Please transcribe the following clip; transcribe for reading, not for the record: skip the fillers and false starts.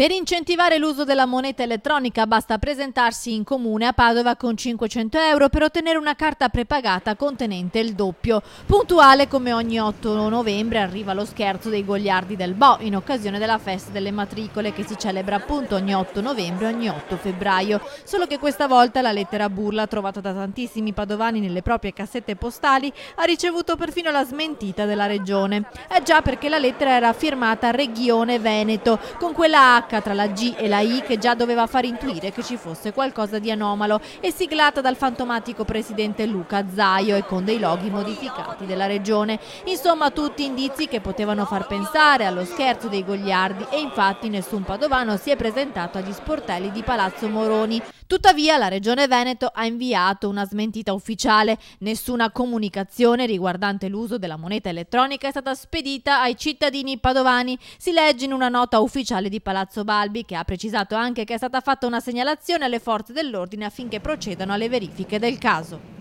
Per incentivare l'uso della moneta elettronica basta presentarsi in comune a Padova con 500 euro per ottenere una carta prepagata contenente il doppio. Puntuale come ogni 8 novembre arriva lo scherzo dei Goliardi del Bo in occasione della festa delle matricole che si celebra appunto ogni 8 novembre e ogni 8 febbraio. Solo che questa volta la lettera burla trovata da tantissimi padovani nelle proprie cassette postali ha ricevuto perfino la smentita della regione. Già, perché la lettera era firmata Regione Veneto con quella H tra la G e la I che già doveva far intuire che ci fosse qualcosa di anomalo, e siglata dal fantomatico presidente Luca Zaio e con dei loghi modificati della regione. Insomma, tutti indizi che potevano far pensare allo scherzo dei Goliardi, e infatti nessun padovano si è presentato agli sportelli di Palazzo Moroni. Tuttavia la Regione Veneto ha inviato una smentita ufficiale. Nessuna comunicazione riguardante l'uso della moneta elettronica è stata spedita ai cittadini padovani. Si legge in una nota ufficiale di Palazzo Balbi, che ha precisato anche che è stata fatta una segnalazione alle forze dell'ordine affinché procedano alle verifiche del caso.